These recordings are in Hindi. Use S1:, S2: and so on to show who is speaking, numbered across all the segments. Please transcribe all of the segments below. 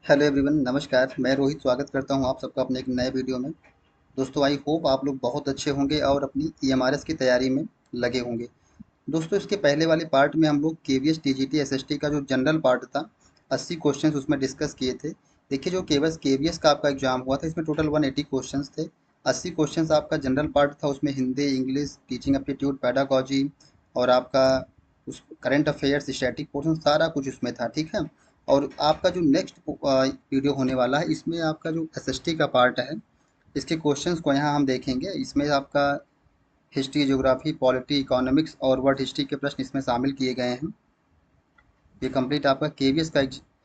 S1: हेलो एवरीवन, नमस्कार। मैं रोहित स्वागत करता हूं आप सबका अपने एक नए वीडियो में। दोस्तों, आई होप आप लोग बहुत अच्छे होंगे और अपनी ईएमआरएस की तैयारी में लगे होंगे। दोस्तों, इसके पहले वाले पार्ट में हम लोग केवीएस टीजीटी एसएसटी का जो जनरल पार्ट था, 80 क्वेश्चंस उसमें डिस्कस किए थे। देखिए, जो केवल केवीएस का आपका एग्जाम हुआ था इसमें टोटल 180 क्वेश्चंस थे। 80 क्वेश्चंस आपका जनरल पार्ट था, उसमें Hindi, English, teaching aptitude, pedagogy और आपका उस करंट अफेयर्स, स्टैटिक पोर्शन सारा कुछ उसमें था, ठीक है। और आपका जो नेक्स्ट वीडियो होने वाला है इसमें आपका जो एसएसटी का पार्ट है, इसके क्वेश्चंस को यहाँ हम देखेंगे। इसमें आपका हिस्ट्री, ज्योग्राफी, पॉलिटी, इकोनॉमिक्स और वर्ल्ड हिस्ट्री के प्रश्न इसमें शामिल किए गए हैं। ये कंप्लीट आपका केवीएस का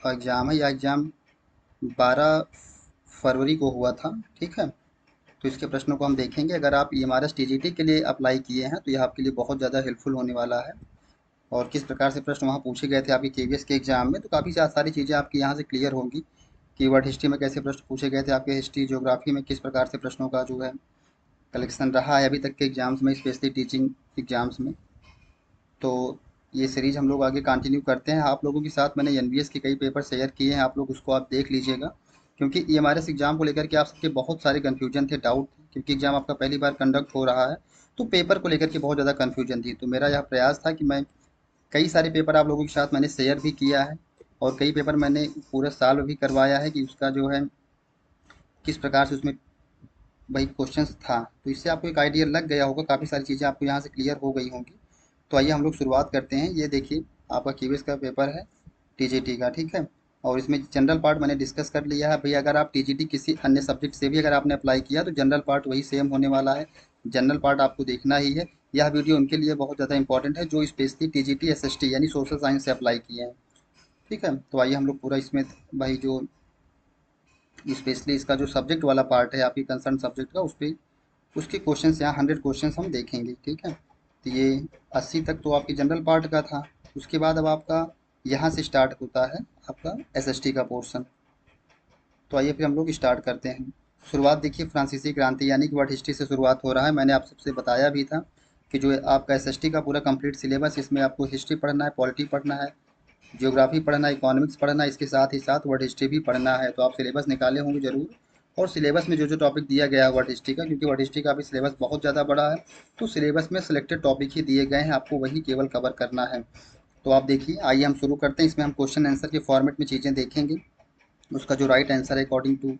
S1: एग्जाम है। यह एग्जाम 12 फरवरी को हुआ था, ठीक है। तो इसके प्रश्नों को हम देखेंगे। अगर आप ईएमआरएस टीजीटी के लिए अप्लाई किए हैं तो यह आपके लिए बहुत ज़्यादा हेल्पफुल होने वाला है। और किस प्रकार से प्रश्न वहाँ पूछे गए थे आपके केवीएस के एग्जाम में, तो काफ़ी सारी चीज़ें आपकी यहाँ से क्लियर होंगी कि वर्ल्ड हिस्ट्री में कैसे प्रश्न पूछे गए थे, आपके हिस्ट्री ज्योग्राफी में किस प्रकार से प्रश्नों का जो है कलेक्शन रहा है अभी तक के एग्जाम्स में, स्पेशली टीचिंग एग्जाम्स में। तो ये सीरीज हम लोग आगे कंटिन्यू करते हैं। आप लोगों के साथ मैंने एनवीएस के कई पेपर शेयर किए हैं, आप लोग उसको आप देख लीजिएगा। क्योंकि ईएमआरएस एग्जाम को लेकर के आप सबके बहुत सारे कन्फ्यूजन थे, डाउट थे, क्योंकि एग्जाम आपका पहली बार कंडक्ट हो रहा है। तो पेपर को लेकर के बहुत ज़्यादा कन्फ्यूजन थी, तो मेरा यह प्रयास था कि मैं कई सारे पेपर आप लोगों के साथ मैंने शेयर भी किया है। और कई पेपर मैंने पूरे साल भी करवाया है कि उसका जो है किस प्रकार से उसमें वही क्वेश्चंस था। तो इससे आपको एक आइडिया लग गया होगा, काफ़ी सारी चीज़ें आपको यहाँ से क्लियर हो गई होंगी। तो आइए हम लोग शुरुआत करते हैं। ये देखिए, आपका केवीएस का पेपर है टीजीटी का, ठीक है। और इसमें जनरल पार्ट मैंने डिस्कस कर लिया है। भैया, अगर आप टीजीटी किसी अन्य सब्जेक्ट से भी अगर आपने अप्लाई किया तो जनरल पार्ट वही सेम होने वाला है। जनरल पार्ट आपको देखना ही है। यह वीडियो उनके लिए बहुत ज़्यादा इंपॉर्टेंट है जो स्पेशली टीजीटी एसएसटी यानी सोशल साइंस से अप्लाई किए हैं, ठीक है। तो आइए हम लोग पूरा इसमें भाई जो स्पेशली इसका जो सब्जेक्ट वाला पार्ट है आपकी कंसर्न सब्जेक्ट का, उस पर उसके क्वेश्चंस यहाँ 100 क्वेश्चंस हम देखेंगे, ठीक है। तो ये 80 तक तो आपकी जनरल पार्ट का था। उसके बाद अब आपका यहाँ से स्टार्ट होता है आपका एसएसटी का पोर्शन। तो आइए फिर हम लोग स्टार्ट करते हैं। शुरुआत देखिए, फ्रांसीसी क्रांति यानी कि वर्ल्ड हिस्ट्री से शुरुआत हो रहा है। मैंने आप सबसे बताया भी था कि जो आपका एसएसटी का पूरा कंप्लीट सिलेबस, इसमें आपको हिस्ट्री पढ़ना है, पॉलिटी पढ़ना है, ज्योग्राफी पढ़ना है, इकोनॉमिक्स पढ़ना है, इसके साथ ही साथ वर्ल्ड हिस्ट्री भी पढ़ना है। तो आप सिलेबस निकाले होंगे जरूर। और सिलेबस में जो जो टॉपिक दिया गया है वर्ल्ड हिस्ट्री का, क्योंकि वर्ल्ड हिस्ट्री का भी सिलेबस बहुत ज़्यादा बड़ा है, तो सिलेबस में सिलेक्टेड टॉपिक ही दिए गए हैं, आपको वही केवल कवर करना है। तो आप देखिए, आइए हम शुरू करते हैं। इसमें हम क्वेश्चन आंसर के फॉर्मेट में चीज़ें देखेंगे। उसका जो राइट आंसर है अकॉर्डिंग टू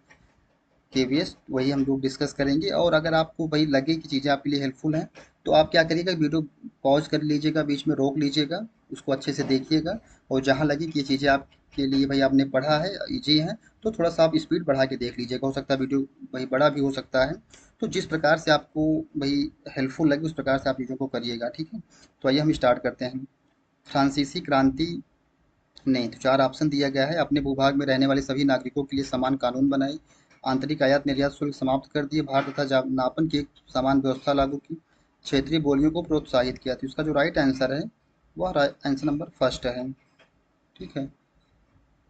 S1: केवीएस वही हम लोग डिस्कस करेंगे। और अगर आपको वही लगे कि चीज़ें आपके लिए हेल्पफुल हैं तो आप क्या करिएगा, वीडियो पॉज कर लीजिएगा, बीच में रोक लीजिएगा, उसको अच्छे से देखिएगा। और जहाँ लगे कि ये चीज़ें आपके लिए भाई आपने पढ़ा है, ईजी है, तो थोड़ा सा आप स्पीड बढ़ा के देख लीजिएगा। हो सकता है वीडियो वही बड़ा भी हो सकता है। तो जिस प्रकार से आपको वही हेल्पफुल लगे उस प्रकार से आप चीज़ों को करिएगा, ठीक है। तो आइए हम स्टार्ट करते हैं। फ्रांसीसी क्रांति ने तो 4 ऑप्शन दिया गया है। अपने भूभाग में रहने वाले सभी नागरिकों के लिए समान कानून बनाए, आंतरिक आयात निर्यात शुल्क समाप्त कर दिए, भार तथा नापन की एक समान व्यवस्था लागू की, क्षेत्रीय बोलियों को प्रोत्साहित किया। तो इसका जो राइट आंसर है वह आंसर नंबर फर्स्ट है, ठीक है।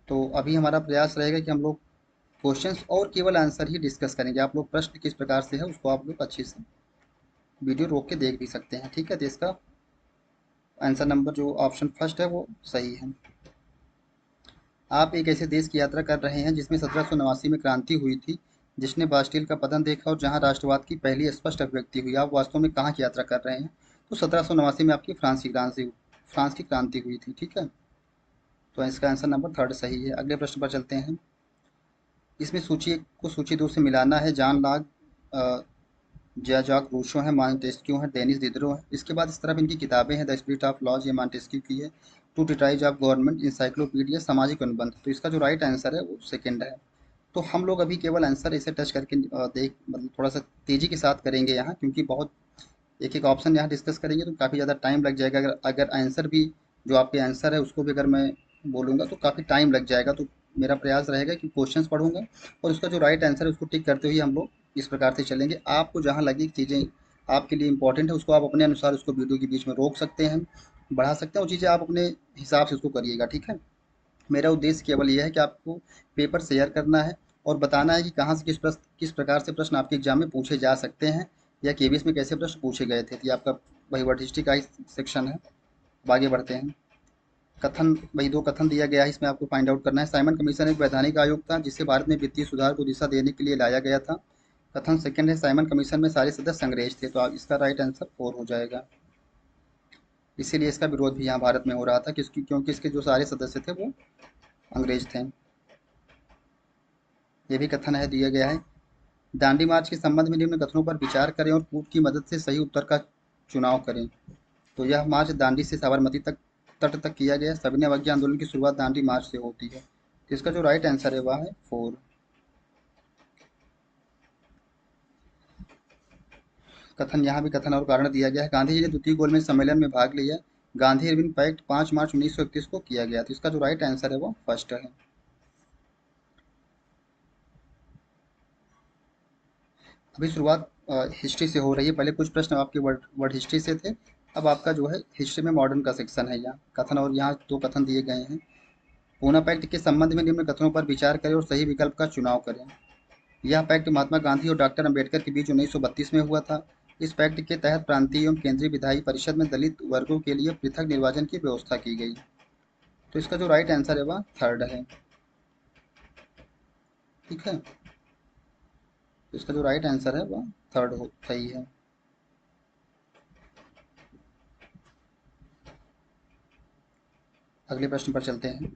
S1: तो अभी हमारा प्रयास रहेगा कि हम लोग क्वेश्चंस और केवल आंसर ही डिस्कस करेंगे। आप लोग प्रश्न किस प्रकार से है उसको आप लोग अच्छे से वीडियो रोक के देख भी सकते हैं, ठीक है। तो इसका आंसर नंबर जो ऑप्शन फर्स्ट है वो सही है। आप एक ऐसे देश की यात्रा कर रहे हैं जिसमें 1789 में क्रांति हुई थी, जिसने बास्टिल का पतन देखा और जहां राष्ट्रवाद की पहली स्पष्ट अभिव्यक्ति हुई। आप वास्तव में कहाँ की यात्रा कर रहे हैं? तो 1789 में आपकी फ्रांस की क्रांति हुई थी, ठीक है। तो इसका आंसर नंबर थर्ड सही है। अगले प्रश्न पर चलते हैं। इसमें सूची एक को सूची दो से मिलाना है। जॉन लॉक, जॉक रूसो है, मॉन्टेस्क्यू है, डेनिस दिदरो है। इसके बाद इस तरफ इनकी किताबें हैं। द स्पिरिट ऑफ लॉज, ये मॉन्टेस्क्यू की है। Two treatises of government, encyclopedia, सामाजिक अनुबंध। तो इसका जो राइट आंसर है वो सेकंड है। तो हम लोग अभी केवल आंसर इसे टच करके देख मतलब थोड़ा सा तेज़ी के साथ करेंगे यहाँ, क्योंकि बहुत एक एक ऑप्शन यहाँ डिस्कस करेंगे तो काफ़ी ज़्यादा टाइम लग जाएगा। अगर अगर आंसर भी जो आपके आंसर है उसको भी अगर मैं बोलूँगा तो काफ़ी टाइम लग जाएगा। तो मेरा प्रयास रहेगा कि क्वेश्चंस पढ़ूंगा और उसका जो राइट आंसर है उसको टिक करते हुए हम लोग इस प्रकार से चलेंगे। आपको जहाँ लगे चीज़ें आपके लिए इंपॉर्टेंट है उसको आप अपने अनुसार उसको वीडियो के बीच में रोक सकते हैं, बढ़ा सकते हैं। वो चीज़ें आप अपने हिसाब से उसको करिएगा, ठीक है। मेरा उद्देश्य केवल ये है कि आपको पेपर शेयर करना है और बताना है कि कहाँ से किस प्रकार से प्रश्न आपके एग्जाम में पूछे जा सकते हैं या केवीएस में कैसे प्रश्न पूछे गए थे। तो ये आपका वही वर्ड हिस्ट्री का ही सेक्शन है। अब आगे बढ़ते हैं। कथन, वही दो कथन दिया गया है, इसमें आपको फाइंड आउट करना है। साइमन कमीशन एक वैधानिक आयोग था जिसे भारत में वित्तीय सुधार को दिशा देने के लिए लाया गया था। कथन सेकंड है, साइमन कमीशन में सारे सदस्य अंग्रेज थे, तो आप इसका राइट आंसर 4 हो जाएगा। इसीलिए इसका विरोध भी यहाँ भारत में हो रहा था, किसकी, क्योंकि इसके जो सारे सदस्य थे वो अंग्रेज थे। ये भी कथन है दिया गया है। दांडी मार्च के संबंध में निम्न कथनों पर विचार करें और कूट की मदद से सही उत्तर का चुनाव करें। तो यह मार्च दांडी से साबरमती तक तट तक किया गया। सविनय अवज्ञा आंदोलन की शुरुआत दांडी मार्च से होती है। तो इसका जो राइट आंसर है वह है 4। कथन, यहाँ भी कथन और कारण दिया गया है। गांधी जी ने द्वितीय गोलमेज सम्मेलन में भाग लिया। गांधी इरविन पैक्ट 5 मार्च 1931 को किया गया। तो इसका जो राइट आंसर है वो फर्स्ट है। अभी शुरुआत हिस्ट्री से हो रही है। पहले कुछ प्रश्न आपके वर्ड वर्ड हिस्ट्री से थे। अब आपका जो है हिस्ट्री में मॉडर्न का सेक्शन है। यहाँ कथन, और यहाँ दो कथन दिए गए हैं। पूना पैक्ट के संबंध में निम्न कथनों पर विचार करें और सही विकल्प का चुनाव करें। यह पैक्ट महात्मा गांधी और डॉक्टर अंबेडकर के बीच 1932 में हुआ था। इस पैक्ट के तहत प्रांतीय एवं केंद्रीय विधायी परिषद में दलित वर्गों के लिए पृथक निर्वाचन की व्यवस्था की गई। तो इसका जो राइट आंसर है वह थर्ड है। ठीक है, तो इसका जो राइट आंसर है वह थर्ड हो सही है। अगले प्रश्न पर चलते हैं।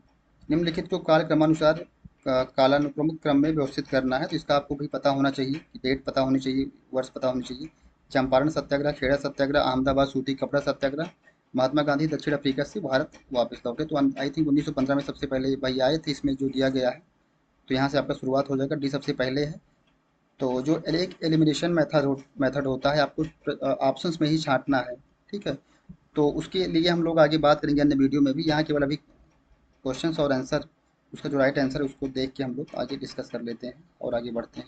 S1: निम्नलिखित को कालक्रमानुसार कालानुक्रमिक क्रम में व्यवस्थित करना है। तो इसका आपको भी पता होना चाहिए, डेट पता होनी चाहिए, वर्ष पता होनी चाहिए। चंपारण सत्याग्रह, खेड़ा सत्याग्रह, अहमदाबाद सूती कपड़ा सत्याग्रह, महात्मा गांधी दक्षिण अफ्रीका से भारत वापस लौटे। तो आई थिंक 1915 में सबसे पहले भाई आए थे, इसमें जो दिया गया है। तो यहाँ से आपका शुरुआत हो जाएगा। डी सबसे पहले है। तो जो एक एलिमिनेशन मेथड होता है, आपको ऑप्शंस में ही छांटना है। ठीक है, तो उसके लिए हम लोग आगे बात करेंगे अन्य वीडियो में भी। यहाँ केवल अभी क्वेश्चंस और आंसर, उसका जो राइट आंसर है उसको देख के हम लोग आगे डिस्कस कर लेते हैं और आगे बढ़ते हैं।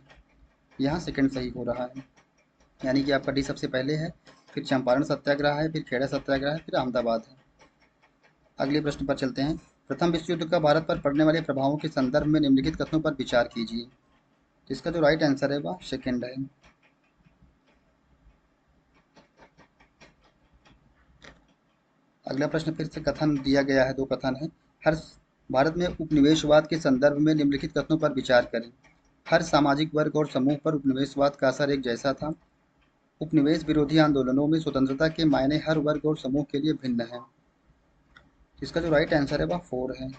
S1: यहाँ सेकंड सही हो रहा है, यानी कि आपका डी सबसे पहले है, फिर चंपारण सत्याग्रह है, फिर खेड़ा सत्याग्रह है, फिर अहमदाबाद है। अगले प्रश्न पर चलते हैं। प्रथम विश्व युद्ध का भारत पर पड़ने वाले प्रभावों के संदर्भ में निम्नलिखित कथनों पर विचार कीजिए। तो इसका जो राइट आंसर है वह सेकेंड है। अगला प्रश्न फिर से कथन दिया गया है, दो कथन है। हर भारत में उपनिवेशवाद के संदर्भ में निम्नलिखित कथनों पर विचार करें। हर सामाजिक वर्ग और समूह पर उपनिवेशवाद का असर एक जैसा था। उपनिवेश विरोधी आंदोलनों में स्वतंत्रता के मायने हर वर्ग और समूह के लिए भिन्न हैं। इसका जो राइट आंसर है वह 4 है।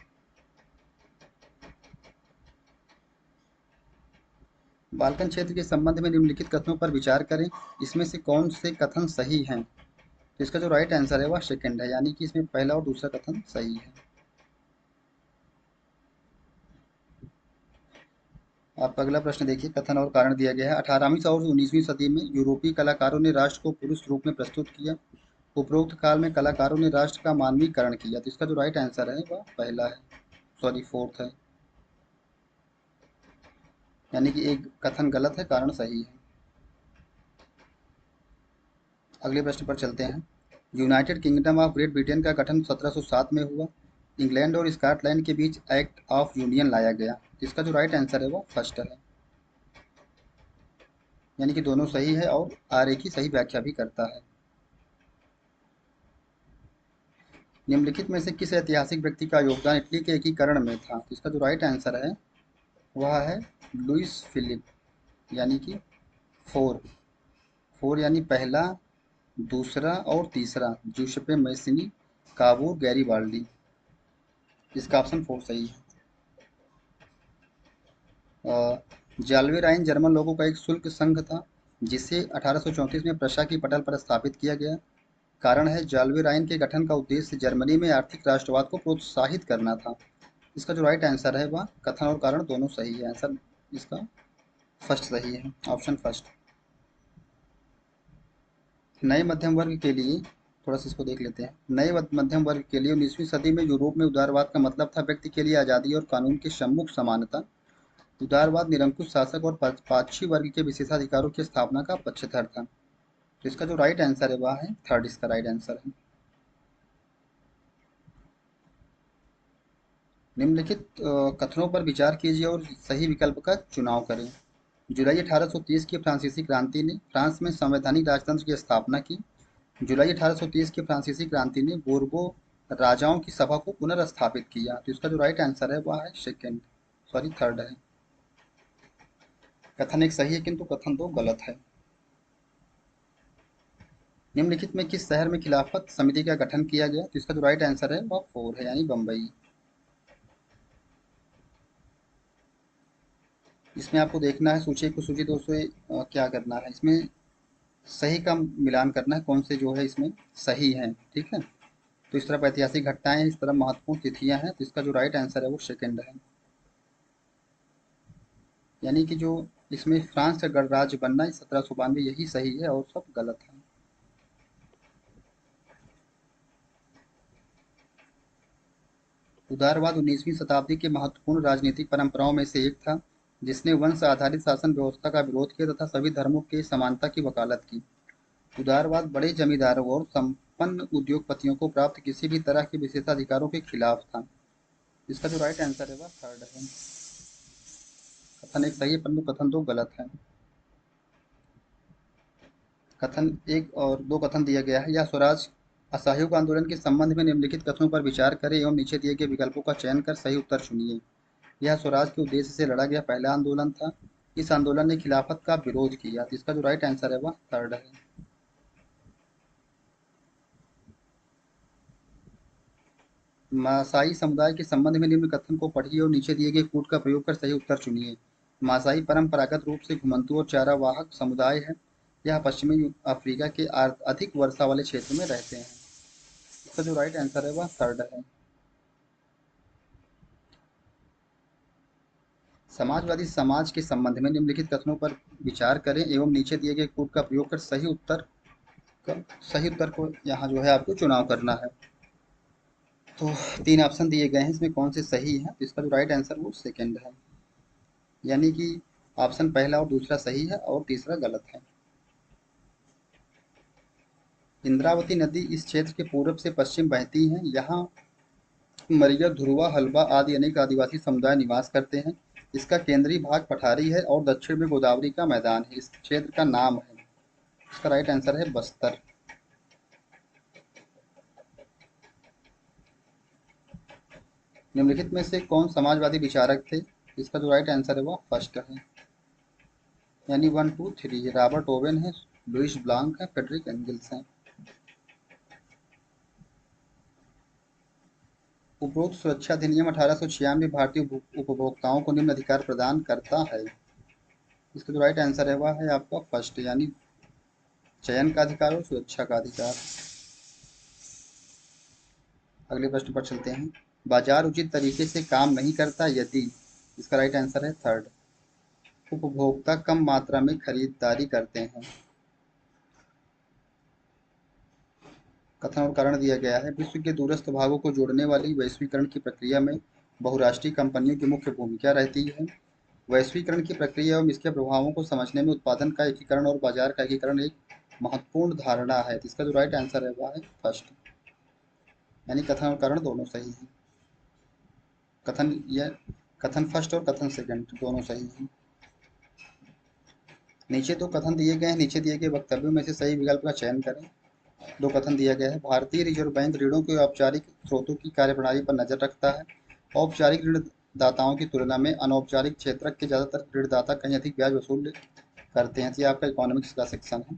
S1: बाल्कन क्षेत्र के संबंध में निम्नलिखित कथनों पर विचार करें। इसमें से कौन से कथन सही हैं? तो इसका जो राइट आंसर है वह सेकंड है, यानी कि इसमें पहला और दूसरा कथन सही है। आप अगला प्रश्न देखिए। कथन और कारण दिया गया है। 18वीं और 19वीं सदी में यूरोपीय कलाकारों ने राष्ट्र को पुरुष रूप में प्रस्तुत किया। उपरोक्त काल में कलाकारों ने राष्ट्र का मानवीकरण किया। तो इसका जो राइट आंसर है वह पहला है, सॉरी फोर्थ है, यानी कि एक कथन गलत है, कारण सही है। अगले प्रश्न पर चलते हैं। United kingdom of great Britain का गठन 1707 में हुआ। इंग्लैंड और स्कॉटलैंड के बीच एक्ट ऑफ यूनियन लाया गया। इसका जो राइट आंसर है वो फर्स्ट है, यानी कि दोनों सही है और आर एक ही सही व्याख्या भी करता है। निम्नलिखित में से किस ऐतिहासिक व्यक्ति का योगदान इटली के एकीकरण में था? इसका जो राइट आंसर है वह है लुइस फिलिप, यानी कि 4। 4 यानी पहला, दूसरा और तीसरा, जूसेppe मैसिनी, काबूर गैरीबाल्डी। इसका ऑप्शन 4 सही है। जाल्वे राइन जर्मन लोगों का एक शुल्क संघ था जिसे 1834 में प्रशा की पटल पर स्थापित किया गया। कारण है, जाल्वे राइन के गठन का उद्देश्य जर्मनी में आर्थिक राष्ट्रवाद को प्रोत्साहित करना था। इसका जो राइट आंसर है वह कथन और कारण दोनों सही है। आंसर इसका फर्स्ट सही है, ऑप्शन फर्स्ट। नए मध्यम वर्ग के लिए, थोड़ा सा इसको देख लेते हैं। नए मध्यम वर्ग के लिए 19वीं सदी में यूरोप में उदारवाद का मतलब था व्यक्ति के लिए आज़ादी और कानून के सम्मुख समानता। उदारवाद निरंकुश शासक और पाक्षी वर्ग के विशेषाधिकारों की स्थापना का पक्षधर था। तो इसका जो राइट आंसर है वह है थर्ड, इसका राइट आंसर है। निम्नलिखित कथनों पर विचार कीजिए और सही विकल्प का चुनाव करें। जुलाई 1830 की फ्रांसीसी क्रांति ने फ्रांस में संवैधानिक राजतंत्र की स्थापना की। जुलाई 1830 की फ्रांसीसी क्रांति ने बोर्बो राजाओं की सभा को पुनर्स्थापित किया। तो इसका जो राइट आंसर है वह है सेकंड, सॉरी थर्ड है। कथन एक सही है किंतु कथन दो गलत है। निम्नलिखित में किस शहर में खिलाफत समिति का गठन किया गया? तो इसका जो राइट आंसर है वह फोर है, यानी बम्बई। इसमें आपको देखना है सूची को सूची दो से क्या करना है, इसमें सही का मिलान करना है, कौन से जो है इसमें सही है, ठीक है। तो इस तरफ ऐतिहासिक घटनाएं हैं, इस तरफ महत्वपूर्ण तिथियां हैं, तो इसका जो राइट आंसर है वो सेकंड है। यानी कि जो इसमें फ्रांस का गणराज्य बनना 1792 यही सही है और सब गलत है। उदारवाद 19वीं शताब्दी की महत्वपूर्ण राजनीतिक परंपराओं में से एक था, जिसने वंश आधारित शासन व्यवस्था का विरोध किया तथा सभी धर्मों के समानता की वकालत की। उदारवाद बड़े जमींदारों और संपन्न उद्योगपतियों को प्राप्त किसी भी तरह के विशेषाधिकारों के खिलाफ था। इसका जो राइट आंसर है वह थर्ड है। कथन एक सही है परंतु कथन दो गलत है। कथन एक और दो कथन दिया गया है, यह स्वराज असहयोग आंदोलन के संबंध में निम्नलिखित कथनों पर विचार करें एवं नीचे दिए गए विकल्पों का चयन कर सही उत्तर चुनिए। यह स्वराज के उद्देश्य से लड़ा गया पहला आंदोलन था। इस आंदोलन ने खिलाफत का विरोध किया। तो इसका जो राइट आंसर है वह थर्ड है। मासाई समुदाय के संबंध में निम्न कथन को पढ़िए और नीचे दिए गए कूट का प्रयोग कर सही उत्तर चुनिए। मासाई परंपरागत रूप से घुमंतू और चारावाहक समुदाय है। यह पश्चिमी अफ्रीका के अधिक वर्षा वाले क्षेत्र में रहते हैं। इसका जो राइट आंसर है वह थर्ड है। समाजवादी समाज के संबंध में निम्नलिखित कथनों पर विचार करें एवं नीचे दिए गए कूट का प्रयोग कर सही उत्तर को यहाँ जो है आपको चुनाव करना है। तो तीन ऑप्शन दिए गए हैं, इसमें कौन से सही है? तो इसका जो राइट आंसर वो सेकंड है, यानी कि ऑप्शन पहला और दूसरा सही है और तीसरा गलत है। इंद्रावती नदी इस क्षेत्र के पूर्व से पश्चिम बहती है। यहाँ मरिया, ध्रुवा, हल्बा आदि अनेक आदिवासी समुदाय निवास करते हैं। इसका केंद्रीय भाग पठारी है और दक्षिण में गोदावरी का मैदान है। इस क्षेत्र का नाम है, इसका राइट आंसर है बस्तर। निम्नलिखित में से कौन समाजवादी विचारक थे? इसका जो राइट आंसर है वह फर्स्ट है, यानी one two three. Robert Owen है, लुइस ब्लांक है, फ्रेडरिक एंगल्स हैं। उपरोक्त सुरक्षा अधिनियम 1896 भारतीय उपभोक्ताओं को निम्न अधिकार प्रदान करता है। इसका जो राइट आंसर है वह है आपका फर्स्ट, यानी चयन का अधिकार और सुरक्षा का अधिकार। अगले प्रश्न पर चलते हैं। बाजार उचित तरीके से काम नहीं करता यदि। इसका राइट आंसर है थर्ड, उपभोक्ता कम मात्रा में खरीदारी करते हैं। कथन और कारण दिया गया है, विश्व के दूरस्थ भागों को जोड़ने वाली वैश्वीकरण की प्रक्रिया में बहुराष्ट्रीय कंपनियों की मुख्य भूमिका रहती है। वैश्वीकरण की प्रक्रिया एवं इसके प्रभावों को समझने में उत्पादन का एकीकरण और बाजार का एकीकरण एक महत्वपूर्ण धारणा है। इसका जो राइट आंसर है वह है फर्स्ट, यानी कथन और कारण दोनों सही हैं। कथन यह कथन फर्स्ट और कथन सेकंड दोनों सही हैं। नीचे दो कथन दिए गए हैं, नीचे दिए गए वक्तव्यों में से सही विकल्प का चयन करें। दो कथन दिया गया है, भारतीय रिजर्व बैंक ऋणों के औपचारिक स्रोतों की कार्यप्रणाली पर नजर रखता है। औपचारिक ऋण दाताओं की तुलना में अनौपचारिक क्षेत्र के ज्यादातर ऋणदाता कहीं अधिक ब्याज वसूल करते हैं। तो ये आपका इकोनॉमिक्स का सेक्शन है।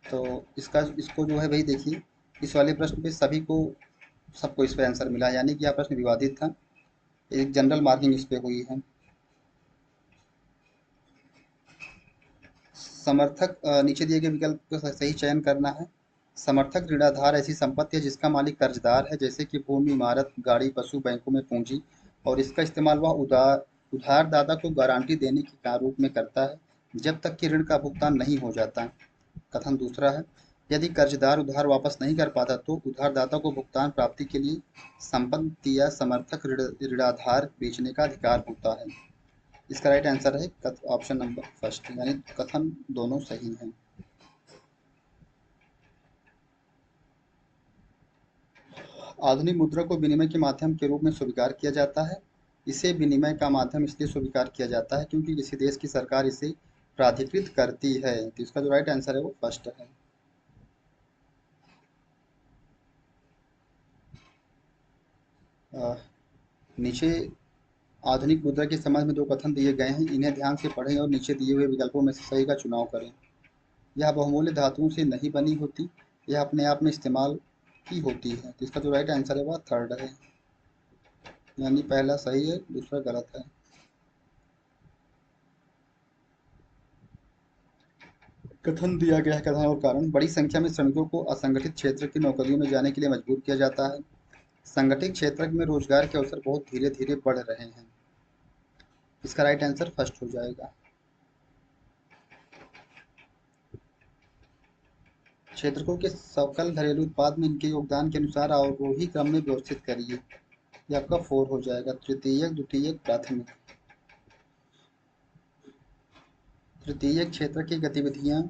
S1: तो इसको जो है भाई देखिए, इस वाले प्रश्न पे सबको इस पे आंसर मिला, यानी कि यह प्रश्न विवादित था। एक जनरल मार्किंग इस पे हुई है। समर्थक नीचे दिए गए विकल्प का सही चयन करना है। समर्थक ऋणाधार ऐसी संपत्ति है जिसका मालिक कर्जदार है, जैसे कि भूमि, इमारत, गाड़ी, पशु, बैंकों में पूंजी, और इसका इस्तेमाल वह उधारदाता को गारंटी देने के रूप में करता है जब तक कि ऋण का भुगतान नहीं हो जाता। कथन दूसरा है, यदि कर्जदार उधार वापस नहीं कर पाता तो उधारदाता को भुगतान प्राप्ति के लिए संपत्ति या समर्थक ऋणाधार बेचने का अधिकार होता है। इसका राइट आंसर है ऑप्शन नंबर फर्स्ट, यानी कथन दोनों सही हैं। आधुनिक मुद्रा को विनिमय के माध्यम के रूप में स्वीकार किया जाता है। इसे विनिमय का माध्यम इसलिए स्वीकार किया जाता है क्योंकि किसी देश की सरकार इसे प्राधिकृत करती है। तो इसका जो राइट आंसर है वो फर्स्ट है। अ, नीचे आधुनिक मुद्रा के समाज में जो कथन दिए गए हैं इन्हें ध्यान से पढ़ें और नीचे दिए हुए विकल्पों में से सही का चुनाव करें। यह बहुमूल्य धातुओं से नहीं बनी होती, यह अपने आप में इस्तेमाल की होती है। तो इसका जो राइट आंसर है वह थर्ड है, यानी पहला सही है, दूसरा गलत है। कथन दिया गया है, कथन और कारण। बड़ी संख्या में श्रमिकों को असंगठित क्षेत्र की नौकरियों में जाने के लिए मजबूर किया जाता है। संगठित क्षेत्र में रोजगार के अवसर बहुत धीरे धीरे बढ़ रहे हैं। इसका राइट आंसर फर्स्ट हो जाएगा। क्षेत्रकों के सकल घरेलू उत्पाद में इनके योगदान के अनुसार अवरोही क्रम में व्यवस्थित करिए। ये आपका फोर हो जाएगा। तृतीयक, द्वितीयक, प्राथमिक। तृतीयक क्षेत्र की गतिविधियां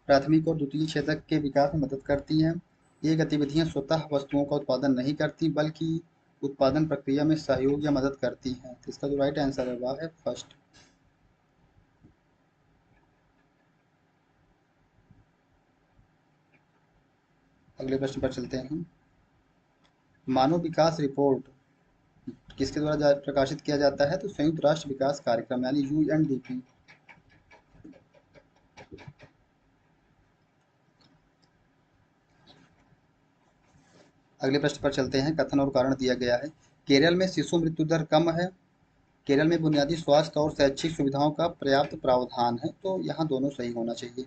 S1: प्राथमिक और द्वितीय क्षेत्र के विकास में मदद करती हैं। ये गतिविधियां स्वतः वस्तुओं का उत्पादन नहीं करती, बल्कि उत्पादन प्रक्रिया में सहयोग या मदद करती हैं। तो इसका जो राइट आंसर है वह है फर्स्ट। अगले प्रश्न पर चलते हैं। मानव विकास रिपोर्ट किसके द्वारा प्रकाशित किया जाता है? तो संयुक्त राष्ट्र विकास कार्यक्रम यानी यूएनडीपी। अगले प्रश्न पर चलते हैं। कथन और कारण दिया गया है। केरल में शिशु मृत्यु दर कम है। केरल में बुनियादी स्वास्थ्य और शैक्षिक सुविधाओं का पर्याप्त प्रावधान है। तो यहाँ दोनों सही होना चाहिए।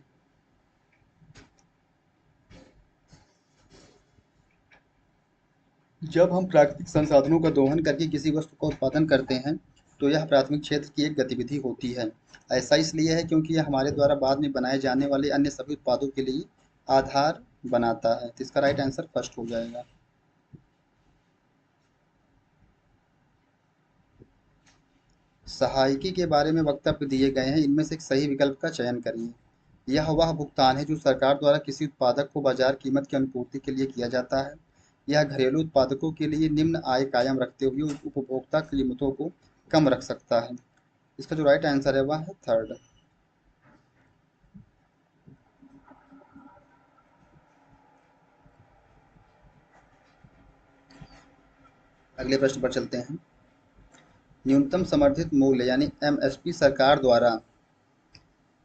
S1: जब हम प्राकृतिक संसाधनों का दोहन करके किसी वस्तु का उत्पादन करते हैं, तो यह प्राथमिक क्षेत्र की एक गतिविधि होती है। ऐसा इसलिए है क्योंकि यह हमारे द्वारा बाद में बनाए जाने वाले अन्य सभी उत्पादों के लिए आधार बनाता है। तो इसका राइट आंसर फर्स्ट हो जाएगा। सहायिकी के बारे में वक्तव्य दिए गए हैं, इनमें से एक सही विकल्प का चयन करिए। यह वह भुगतान है जो सरकार द्वारा किसी उत्पादक को बाजार कीमत की अनुपूर्ति के लिए किया जाता है। यह घरेलू उत्पादकों के लिए निम्न आय कायम रखते हुए उपभोक्ता कीमतों को कम रख सकता है। इसका जो राइट आंसर है वह है थर्ड। अगले प्रश्न पर चलते हैं। न्यूनतम समर्थित मूल्य यानी एमएसपी सरकार द्वारा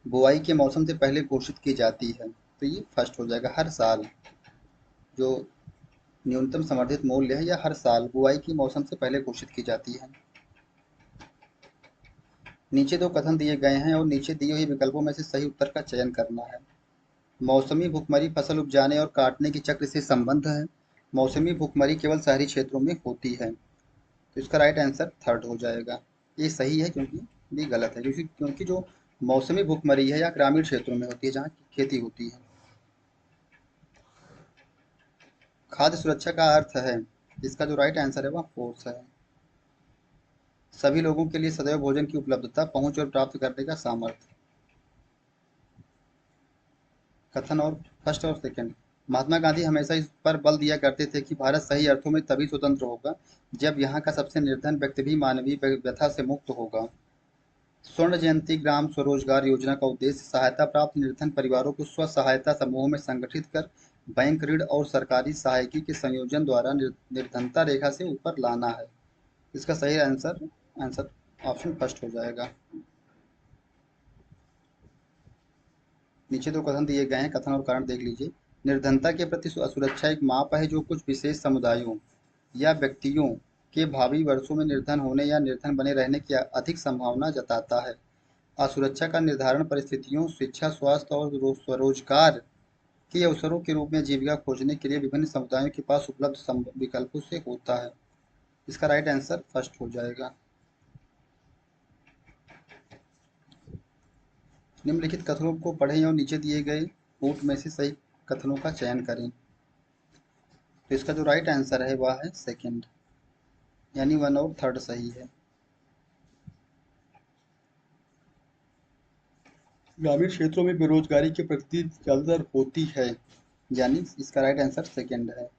S1: बुआई के मौसम से पहले घोषित की जाती है। तो ये फर्स्ट हो जाएगा। हर साल जो न्यूनतम समर्थित मूल्य है यह हर साल बुआई के मौसम से पहले घोषित की जाती है। नीचे दो कथन दिए गए हैं और नीचे दिए हुए विकल्पों में से सही उत्तर का चयन करना है। मौसमी भुखमरी फसल उपजाने और काटने के चक्र से संबंध है। मौसमी भुखमरी केवल शहरी क्षेत्रों में होती है। तो इसका राइट आंसर थर्ड हो जाएगा। ये सही है क्योंकि ये गलत है, क्योंकि जो मौसमी भुखमरी है या ग्रामीण क्षेत्रों में होती है जहाँ खेती होती है। खाद्य सुरक्षा का अर्थ है, इसका जो राइट आंसर है वह फोर्थ है। सभी लोगों के लिए सदैव भोजन की उपलब्धता, पहुंच और प्राप्त करने का सामर्थ्य। कथन और फर्स्ट और सेकंड। महात्मा गांधी हमेशा इस पर बल दिया करते थे कि भारत सही अर्थों में तभी स्वतंत्र होगा जब यहाँ का सबसे निर्धन व्यक्ति भी मानवीय व्यथा से मुक्त होगा। स्वर्ण जयंती ग्राम स्वरोजगार योजना का उद्देश्य सहायता प्राप्त निर्धन परिवारों को स्व सहायता समूहों में संगठित कर बैंक ऋण और सरकारी सहायकी के संयोजन द्वारा निर्धनता रेखा से ऊपर लाना है। इसका सही आंसर आंसर ऑप्शन फर्स्ट हो जाएगा। नीचे दो कथन दिए गए हैं, कथन और कारण देख लीजिए। निर्धनता के प्रति असुरक्षा एक माप है जो कुछ विशेष समुदायों या व्यक्तियों के भावी वर्षों में निर्धन होने या निर्धन बने रहने की अधिक संभावना जताता है। असुरक्षा का निर्धारण परिस्थितियों, शिक्षा, स्वास्थ्य और स्वरोजगार के अवसरों के रूप में जीविका खोजने के लिए विभिन्न समुदायों के पास उपलब्ध विकल्पों से होता है। इसका राइट आंसर फर्स्ट हो जाएगा। निम्नलिखित कथनों को पढ़ें और नीचे दिए गए कूट में से सही कथनों का चयन करें। तो इसका जो राइट आंसर है वह है सेकंड, यानी वन और थर्ड सही है। ग्रामीण क्षेत्रों में बेरोजगारी की प्रगति ज्यादातर होती है, यानी इसका राइट आंसर सेकंड है।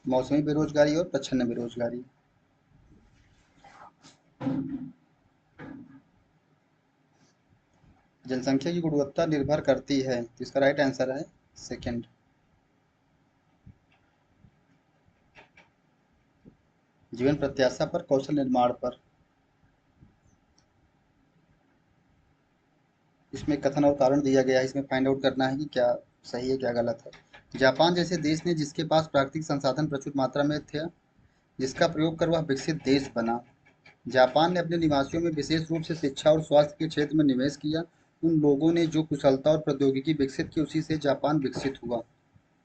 S1: मौसमी बेरोजगारी और प्रच्छन्न बेरोजगारी। जनसंख्या की गुणवत्ता निर्भर करती है, तो इसका राइट आंसर है सेकंड। जीवन प्रत्याशा पर, कौशल निर्माण पर। इसमें कथन और कारण दिया गया है, इसमें फाइंड आउट करना है कि क्या सही है क्या गलत है। जापान जैसे देश ने जिसके पास प्राकृतिक संसाधन प्रचुर मात्रा में थे, जिसका प्रयोग कर वह विकसित देश बना। जापान ने अपने निवासियों में विशेष रूप से शिक्षा और स्वास्थ्य के क्षेत्र में निवेश किया। उन लोगों ने जो कुशलता और प्रौद्योगिकी विकसित की, उसी से जापान विकसित हुआ।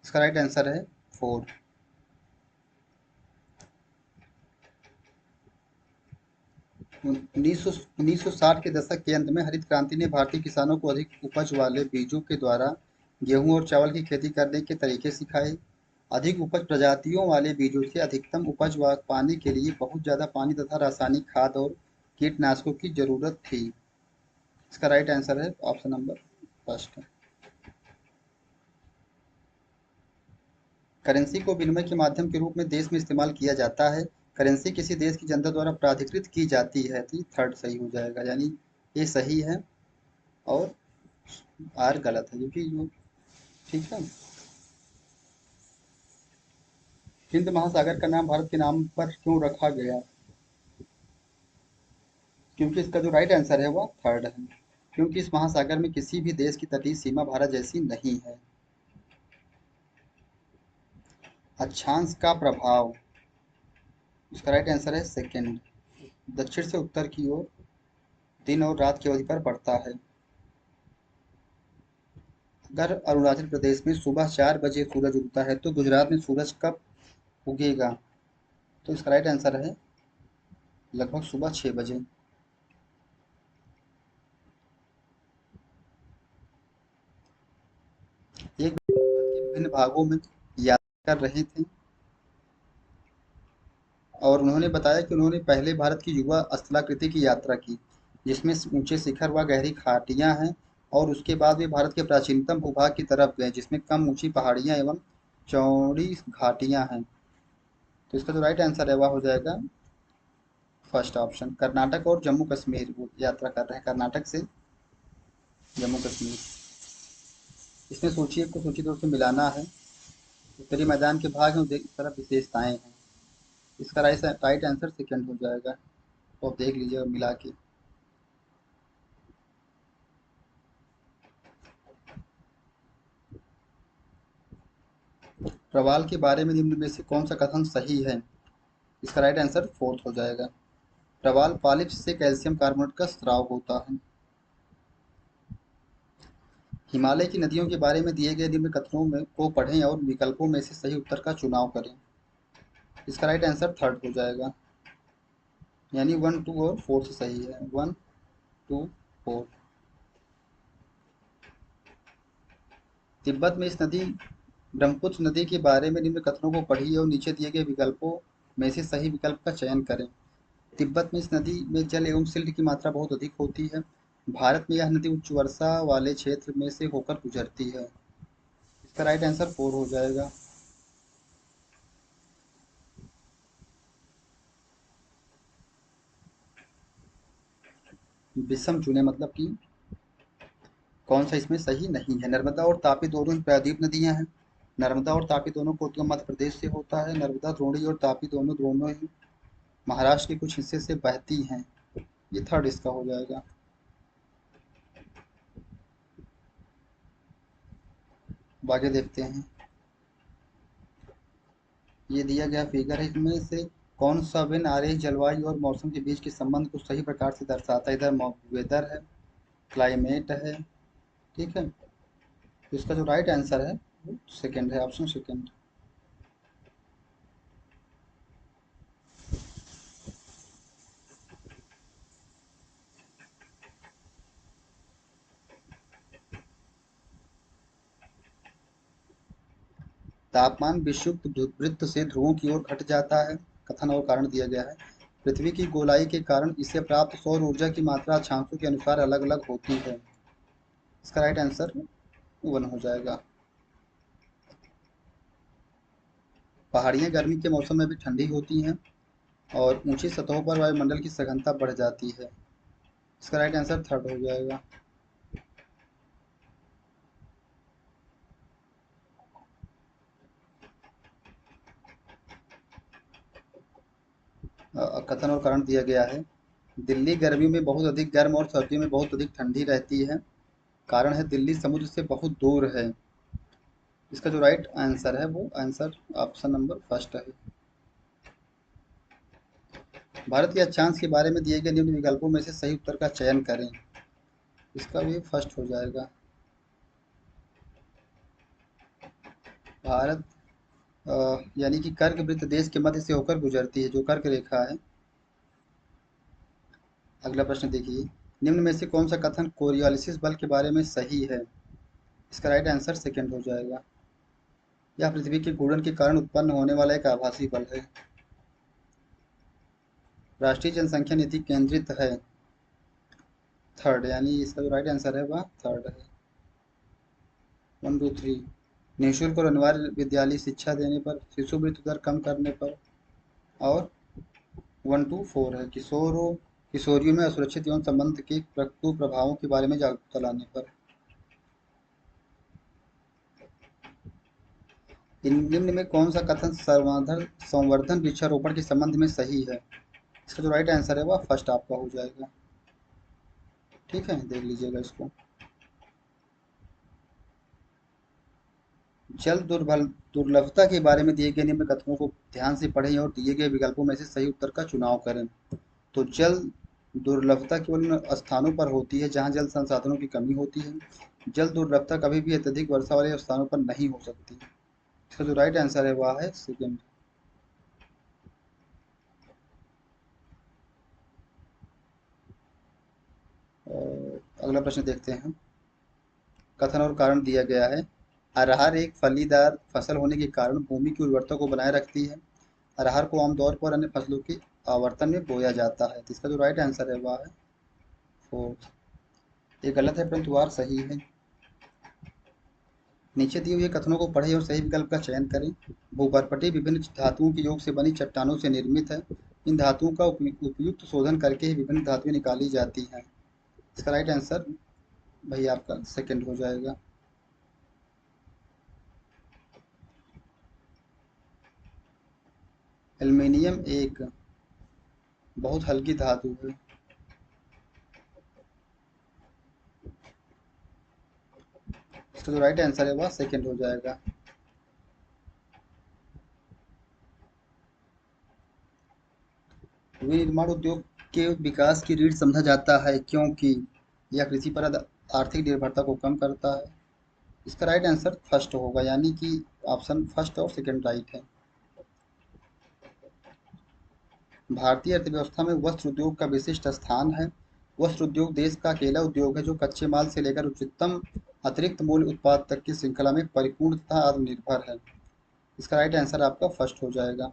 S1: इसका राइट आंसर है 4। 1960 के दशक के अंत में हरित क्रांति ने भारतीय किसानों को अधिक उपज वाले बीजों के द्वारा गेहूं और चावल की खेती करने के तरीके सिखाए। अधिक उपज प्रजातियों वाले बीजों से अधिकतम उपज पाने के लिए बहुत ज़्यादा पानी तथा रासायनिक खाद और कीटनाशकों की जरूरत थी। इसका राइट आंसर है ऑप्शन नंबर फर्स्ट। करेंसी को विनिमय के माध्यम के रूप में देश में इस्तेमाल किया जाता है। करेंसी किसी देश की जनता द्वारा प्राधिकृत की जाती है, तो थर्ड सही हो जाएगा, यानी ये सही है और आर गलत है, क्योंकि जो ठीक है। हिंद महासागर का नाम भारत के नाम पर क्यों रखा गया? क्योंकि इसका जो राइट आंसर है वह थर्ड है, क्योंकि इस महासागर में किसी भी देश की तटीय सीमा भारत जैसी नहीं है। अक्षांश का प्रभाव, इसका राइट आंसर है सेकंड। दक्षिण से उत्तर की ओर दिन और रात की अवधि पर बढ़ता है। अगर अरुणाचल प्रदेश में सुबह 4 बजे सूरज उगता है तो गुजरात में सूरज कब उगेगा? तो इसका राइट आंसर है लगभग सुबह 6 बजे। एक के विभिन्न भागों में यात्रा कर रहे थे और उन्होंने बताया कि उन्होंने पहले भारत की युवा स्थलाकृति की यात्रा की, जिसमें ऊंचे शिखर व गहरी घाटियां हैं, और उसके बाद वे भारत के प्राचीनतम भूभाग की तरफ गए, जिसमें कम ऊंची पहाड़ियां एवं चौड़ी घाटियां हैं। तो इसका जो राइट आंसर है वह हो जाएगा फर्स्ट ऑप्शन। कर्नाटक और जम्मू कश्मीर वो यात्रा कर रहे हैं, कर्नाटक से जम्मू कश्मीर। इसमें सोचिए को सोचिए तो उसे मिलाना है। उत्तरी मैदान के भाग में इस तरफ विशेषताएं हैं। इसका राइट आंसर सेकंड हो जाएगा, तो आप देख लीजिएगा मिला के। प्रवाल के बारे में निम्न में से कौन सा कथन सही है? इसका राइट आंसर फोर्थ हो जाएगा। प्रवाल पॉलिप्स से कैल्शियम कार्बोनेट का स्राव होता है। हिमालय की नदियों के बारे में दिए गए निम्न कथनों में को पढ़ें और विकल्पों में से सही उत्तर का चुनाव करें। इसका राइट आंसर थर्ड हो जाएगा, यानी 1, 2 और 4 से सही है। 1, 2, 4। तिब्बत में इस नदी ब्रह्मपुत्र नदी के बारे में निम्न कथनों को पढ़िए और नीचे दिए गए विकल्पों में से सही विकल्प का चयन करें। तिब्बत में इस नदी में जल एवं सिल्ट की मात्रा बहुत अधिक होती है। भारत में यह नदी उच्च वर्षा वाले क्षेत्र में से होकर गुजरती है। इसका राइट आंसर 4 हो जाएगा। विषम चुने मतलब कि कौन सा इसमें सही नहीं है। नर्मदा और तापी दोनों ही प्रायद्वीप नदियां हैं। नर्मदा और तापी दोनों का उद्गम मध्य प्रदेश से होता है। नर्मदा द्रोणी और तापी दोनों दोनों ही महाराष्ट्र के कुछ हिस्से से बहती हैं। ये थर्ड इसका हो जाएगा। अब आगे देखते हैं। ये दिया गया फिगर है, इसमें से कौन सा विन आरेख जलवायु और मौसम के बीच के संबंध को सही प्रकार से दर्शाता है? इधर वेदर है, क्लाइमेट है, ठीक है। तो इसका जो राइट आंसर है वो सेकंड है, ऑप्शन सेकंड। तापमान विषुवत वृत्त से ध्रुवों की ओर घट जाता है। कथन और कारण दिया गया है। पृथ्वी की गोलाई के कारण इसे प्राप्त सौर ऊर्जा की मात्रा अक्षांशों के अनुसार अलग अलग होती है। इसका राइट आंसर 1 हो जाएगा। पहाड़ियाँ गर्मी के मौसम में भी ठंडी होती हैं और ऊंची सतहों पर वायुमंडल की सघनता बढ़ जाती है। इसका राइट आंसर थर्ड हो जाएगा। कथन और कारण दिया गया है। दिल्ली गर्मियों में बहुत अधिक गर्म और सर्दियों में बहुत अधिक ठंडी रहती है। कारण है दिल्ली समुद्र से बहुत दूर है। इसका जो राइट आंसर है वो आंसर ऑप्शन नंबर फर्स्ट है। भारत के अक्षांश के बारे में दिए गए निम्न विकल्पों में से सही उत्तर का चयन करें। इसका भी फर्स्ट हो जाएगा। भारत यानी कि कर्क वृत्त देश के मध्य से होकर गुजरती है, जो कर्क रेखा है। अगला प्रश्न देखिए, निम्न में से कौन सा कथन कोरियोलिसिस बल के बारे में सही है। इसका राइट आंसर सेकंड हो जाएगा। यह पृथ्वी के घूर्णन के कारण उत्पन्न होने वाला एक आभासी बल है। राष्ट्रीय जनसंख्या नीति केंद्रित है। थर्ड, यानी इसका जो राइट आंसर है वह थर्ड है। 1 2 3, निःशुल्क और अनिवार्य विद्यालय शिक्षा देने पर, शिशु मृत्यु दर कम करने पर, और 1 2 4 है किशोरों किशोरियों में असुरक्षित यौन संबंध के कुप्रभावों के बारे में जागरूकता लाने पर। इन निम्न में कौन सा कथन संवर्धन संवर्धन वृक्षारोपण के संबंध में सही है। इसका जो राइट आंसर है वह फर्स्ट आपका हो जाएगा। ठीक है, देख लीजिएगा इसको। जल दुर्लभता के बारे में दिए गए निम्न कथनों को ध्यान से पढ़ें और दिए गए विकल्पों में से सही उत्तर का चुनाव करें। तो जल दुर्लभता केवल उन स्थानों पर होती है जहां जल संसाधनों की कमी होती है। जल दुर्लभता कभी भी अत्यधिक वर्षा वाले स्थानों पर नहीं हो सकती। इसका जो राइट आंसर है वह है सेकेंड। अगला प्रश्न देखते हैं। कथन और कारण दिया गया है। अरहर एक फलीदार फसल होने के कारण भूमि की उर्वरता को बनाए रखती है। अरहर को आमतौर पर अन्य फसलों के आवर्तन में बोया जाता है। तो इसका जो राइट आंसर है वह है फोर्थ। ये गलत है परंतु वार सही है। नीचे दिए हुए कथनों को पढ़ें और सही विकल्प का चयन करें। भूपर्पटी विभिन्न धातुओं के योग से बनी चट्टानों से निर्मित है। इन धातुओं का उपयुक्त शोधन करके ही विभिन्न धातुएं निकाली जाती हैं। इसका राइट आंसर भाई आपका सेकंड हो जाएगा। एल्युमिनियम एक बहुत हल्की धातु है। इसका जो राइट आंसर है वह सेकंड हो जाएगा। विनिर्माण उद्योग के विकास की रीढ़ समझा जाता है क्योंकि यह कृषि पर आर्थिक निर्भरता को कम करता है। इसका राइट आंसर फर्स्ट होगा, यानी कि ऑप्शन फर्स्ट और सेकंड राइट है। भारतीय अर्थव्यवस्था में वस्त्र उद्योग का विशिष्ट स्थान है। वस्त्र उद्योग देश का अकेला उद्योग है जो कच्चे माल से लेकर उच्चतम अतिरिक्त मूल्य उत्पाद तक की श्रृंखला में परिपूर्ण तथा आत्मनिर्भर है। इसका राइट आंसर आपका फर्स्ट हो जाएगा।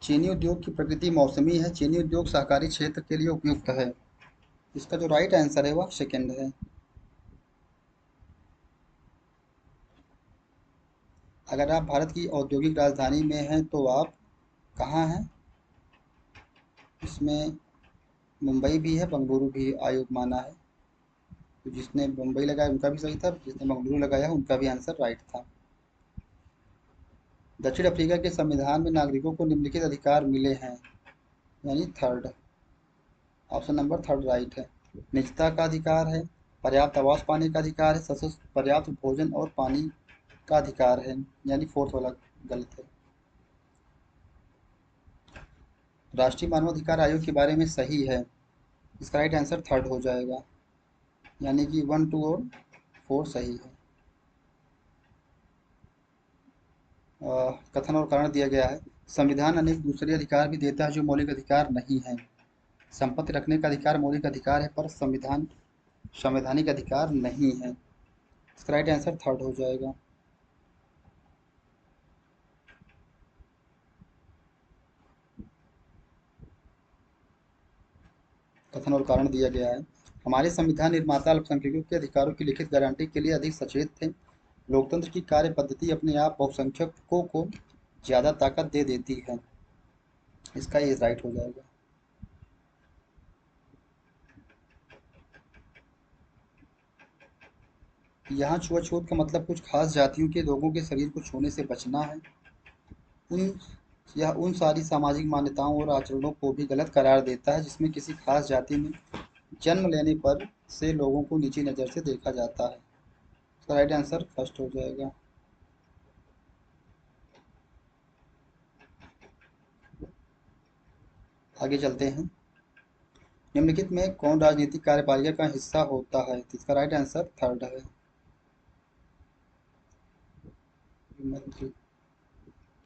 S1: चीनी उद्योग की प्रकृति मौसमी है। चीनी उद्योग सहकारी क्षेत्र के लिए उपयुक्त है। इसका जो राइट आंसर है वह सेकंड है। अगर आप भारत की औद्योगिक राजधानी में हैं तो आप कहाँ हैं। इसमें मुंबई भी है, बेंगलुरु भी आयोग माना है। तो जिसने मुंबई लगाया उनका भी सही था, जिसने बेंगलुरु लगाया उनका भी आंसर राइट था। दक्षिण अफ्रीका के संविधान में नागरिकों को निम्नलिखित अधिकार मिले हैं, यानी third. Option number third right है। निजता का अधिकार है, पर्याप्त आवास पाने का अधिकार है, सशक्त पर्याप्त भोजन और पानी का अधिकार है, यानी फोर्थ वाला गलत है। राष्ट्रीय मानवाधिकार आयोग के बारे में सही है। इसका राइट आंसर थर्ड हो जाएगा, यानी कि 1 2 और 4 सही है। कथन और कारण दिया गया है। संविधान अनेक दूसरे अधिकार भी देता है जो मौलिक अधिकार नहीं है। संपत्ति रखने का अधिकार मौलिक अधिकार है पर संवैधानिक अधिकार नहीं है। इसका राइट आंसर थर्ड हो जाएगा। कथन और कारण दिया गया है। हमारे संविधान निर्माता अल्पसंख्यकों के अधिकारों की लिखित गारंटी के लिए अधिक सचेत थे। लोकतंत्र की कार्य पद्धति अपने आप बहुसंख्यकों को ज्यादा ताकत दे देती है। इसका ये राइट हो जाएगा। यहाँ छुआछूत का मतलब कुछ खास जातियों के लोगों के शरीर को छूने से बचना है। उन यह उन सारी सामाजिक मान्यताओं और आचरणों को भी गलत करार देता है जिसमें किसी खास जाति में जन्म लेने पर से लोगों को नीची नज़र से देखा जाता है। इसका राइट आंसर फर्स्ट हो जाएगा। आगे चलते हैं। निम्नलिखित में कौन राजनीतिक कार्यपालिका का हिस्सा होता है? तो इसका राइट आंसर थर्ड है। मंत्री,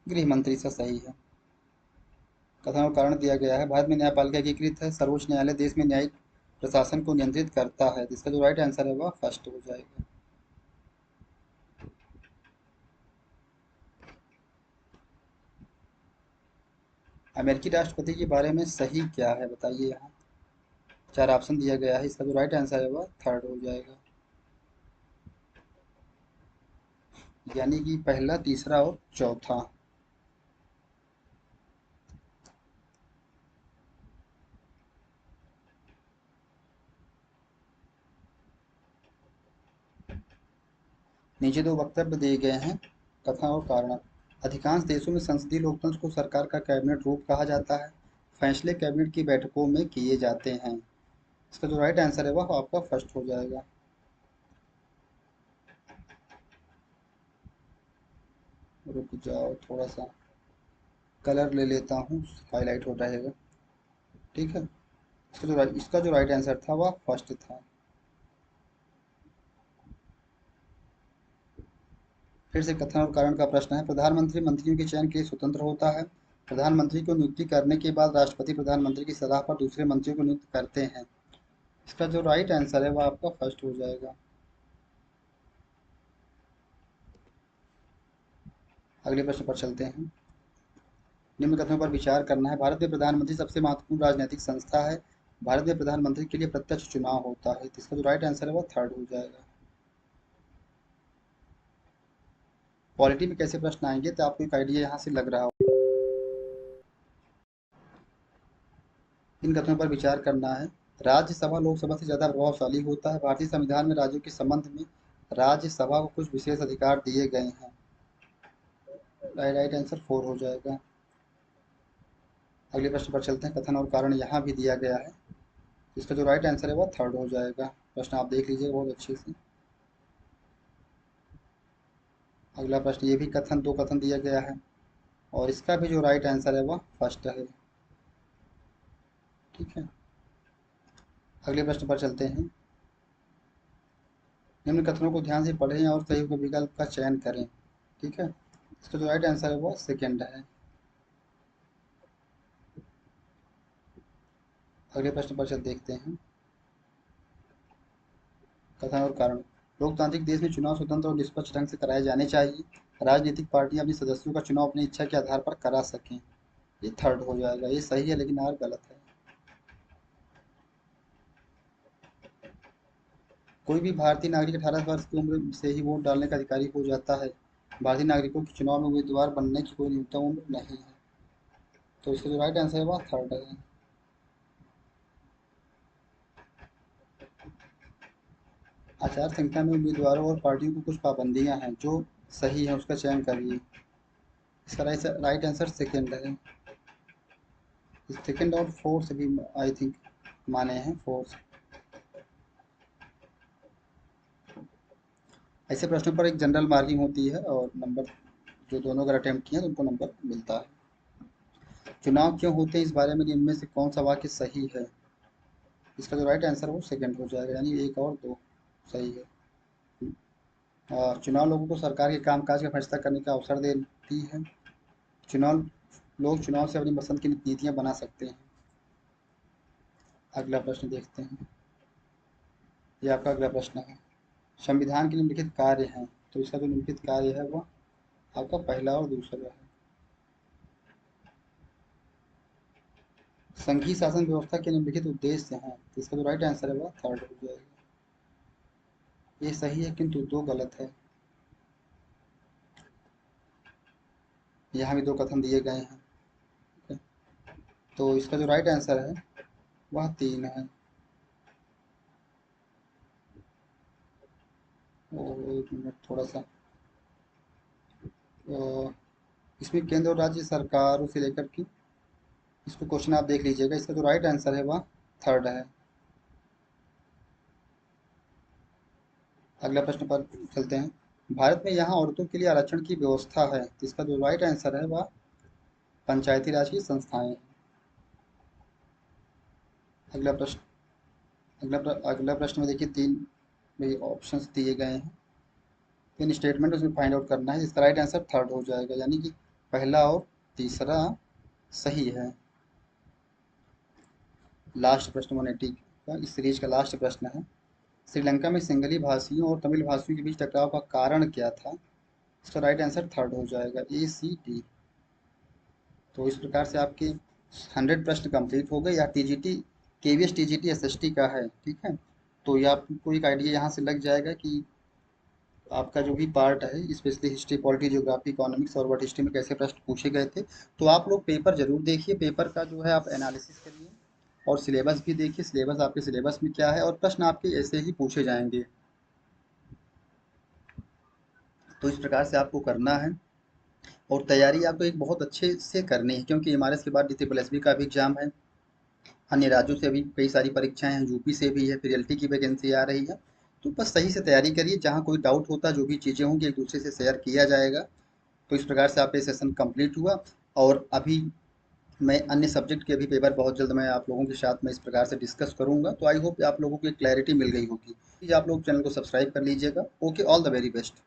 S1: गृह मंत्री सा सही है। कथन और कारण दिया गया है। भारत में न्यायपालिका एकीकृत है। सर्वोच्च न्यायालय देश में न्यायिक प्रशासन को नियंत्रित करता है। इसका जो राइट आंसर है वह फर्स्ट हो जाएगा। अमेरिकी राष्ट्रपति के बारे में सही क्या है बताइए। यहाँ चार ऑप्शन दिया गया है। इसका जो राइट आंसर है वह थर्ड हो जाएगा, यानी कि पहला, तीसरा और चौथा। नीचे दो वक्तव्य दिए गए हैं, कथन और कारण। अधिकांश देशों में संसदीय लोकतंत्र को सरकार का कैबिनेट रूप कहा जाता है। फैसले कैबिनेट की बैठकों में किए जाते हैं। इसका जो राइट आंसर है वह आपका फर्स्ट हो जाएगा। रुक जाओ, थोड़ा सा कलर ले लेता हूँ, हाईलाइट हो रहेगा। ठीक है। इसका जो राइट आंसर था वह फर्स्ट था। फिर से कथन और कारण का प्रश्न है। प्रधानमंत्री मंत्रियों के चयन के लिए स्वतंत्र होता है। प्रधानमंत्री को नियुक्ति करने के बाद राष्ट्रपति प्रधानमंत्री की सलाह पर दूसरे मंत्रियों को नियुक्त करते हैं। इसका जो राइट आंसर है वह आपका फर्स्ट हो जाएगा। अगले प्रश्न पर चलते हैं। निम्न कथनों पर विचार करना है। भारत में प्रधानमंत्री सबसे महत्वपूर्ण राजनीतिक संस्था है। भारत में प्रधानमंत्री के लिए प्रत्यक्ष चुनाव होता है। तो इसका जो राइट आंसर है वह थर्ड हो जाएगा। पॉलिटी में कैसे प्रश्न आएंगे तो आपको एक आइडिया यहाँ से लग रहा हो। इन कथनों पर विचार करना है। राज्यसभा लोकसभा से ज़्यादा प्रभावशाली होता है। भारतीय संविधान में राज्यों के संबंध में राज्यसभा को कुछ विशेष अधिकार दिए गए हैं। राइट आंसर फोर हो जाएगा। अगले प्रश्न पर चलते हैं। कथन और कारण यहाँ भी दिया गया है। इसका जो राइट आंसर है वह थर्ड हो जाएगा। प्रश्न आप देख लीजिए बहुत अच्छे से। अगला प्रश्न, ये भी कथन, दो कथन दिया गया है और इसका भी जो राइट आंसर है वह फर्स्ट है। ठीक है। अगले प्रश्न पर चलते हैं। निम्न कथनों को ध्यान से पढ़ें और सही विकल्प का चयन करें। ठीक है। इसका जो राइट आंसर है वह सेकेंड है। अगले प्रश्न पर चल देखते हैं। कथन और कारण। लोकतांत्रिक देश में चुनाव स्वतंत्र और निष्पक्ष ढंग से कराए जाने चाहिए। राजनीतिक पार्टियां अपने सदस्यों का चुनाव अपनी इच्छा के आधार पर करा सकें। ये थर्ड हो जाएगा। ये सही है लेकिन आर गलत है। कोई भी भारतीय नागरिक 18 वर्ष की उम्र से ही वोट डालने का अधिकारी हो जाता है। भारतीय नागरिकों की चुनाव में उम्मीदवार बनने की कोई न्यूनतम उम्र नहीं है। तो इसका जो राइट आंसर है वह थर्ड है। आचार संहिता में उम्मीदवारों और पार्टियों को कुछ पाबंदियां हैं, जो सही है उसका चयन करिए। इसका राइट आंसर सेकेंड है। सेकेंड और फोर्थ भी आई थिंक माने हैं, फोर्थ। ऐसे प्रश्नों पर एक जनरल मार्किंग होती है और नंबर जो दोनों अगर अटेम्प्ट किए हैं तो उनको नंबर मिलता है। चुनाव क्यों होते हैं इस बारे में इनमें से कौन सा वाक्य सही है? इसका जो राइट आंसर है वो सेकेंड हो जाएगा, यानी एक और दो सही है। चुनाव लोगों को सरकार के कामकाज का फैसला करने का अवसर देती है। चुनाव लोग चुनाव से अपनी पसंद की नीतियां बना सकते हैं। अगला प्रश्न देखते हैं। ये आपका अगला प्रश्न है। संविधान के निम्नलिखित कार्य हैं, तो इसका जो निम्नलिखित कार्य है वह आपका पहला और दूसरा है। संघीय शासन व्यवस्था के निम्नलिखित उद्देश्य हैं, तो इसका जो राइट आंसर है वह थर्ड हो जाएगा। ये सही है किंतु दो गलत है। यहाँ भी दो कथन दिए गए हैं। तो इसका जो राइट आंसर है वह तीन है। और एक मिनट थोड़ा सा इसमें केंद्र और राज्य सरकारों से लेकर के इसको क्वेश्चन आप देख लीजिएगा। इसका जो राइट आंसर है वह थर्ड है। अगला प्रश्न पर चलते हैं। भारत में यहाँ औरतों के लिए आरक्षण की व्यवस्था है, तो इसका जो राइट आंसर है वह पंचायती राज की संस्थाएं हैं। अगला प्रश्न अगला प्रश्न में देखिए तीन भाई ऑप्शंस दिए गए हैं, तीन स्टेटमेंट उसमें फाइंड आउट करना है। इसका राइट आंसर थर्ड हो जाएगा, यानी कि पहला और तीसरा सही है। लास्ट प्रश्न 180 का इस सीरीज का लास्ट प्रश्न है। श्रीलंका में सिंगली भाषियों और तमिल भाषियों के बीच टकराव का कारण क्या था? इसका राइट आंसर थर्ड हो जाएगा, ए सी डी। तो इस प्रकार से आपके 100 प्रश्न कंप्लीट हो गए। या टीजीटी केवीएस टीजीटी एसएसटी का है, ठीक है। तो ये आपको एक आइडिया यहाँ से लग जाएगा कि आपका जो भी पार्ट है, specially history, polity, geography, economics और वर्ल्ड हिस्ट्री में कैसे प्रश्न पूछे गए थे। तो आप लोग पेपर जरूर देखिए, पेपर का जो है आप एनालिसिस करिए और सिलेबस भी देखिए, सिलेबस आपके सिलेबस में क्या है और प्रश्न आपके ऐसे ही पूछे जाएंगे। तो इस प्रकार से आपको करना है और तैयारी आपको एक बहुत अच्छे से करनी है, क्योंकि एमआरएस के बाद ट्रिपल एसबी का भी एग्जाम है। अन्य राज्यों से भी कई सारी परीक्षाएं हैं, यूपी से भी है, फिर एलटी की वैकेंसी आ रही है। तो बस सही से तैयारी करिए, जहाँ कोई डाउट होता जो भी चीज़ें होंगी एक दूसरे से शेयर किया जाएगा। तो इस प्रकार से आपका ये सेशन कंप्लीट हुआ। और अभी मैं अन्य सब्जेक्ट के भी पेपर बहुत जल्द मैं आप लोगों के साथ में इस प्रकार से डिस्कस करूंगा। तो आई होप आप लोगों को एक क्लैरिटी मिल गई होगी। प्लीज़ आप लोग चैनल को सब्सक्राइब कर लीजिएगा। Okay, all the very best.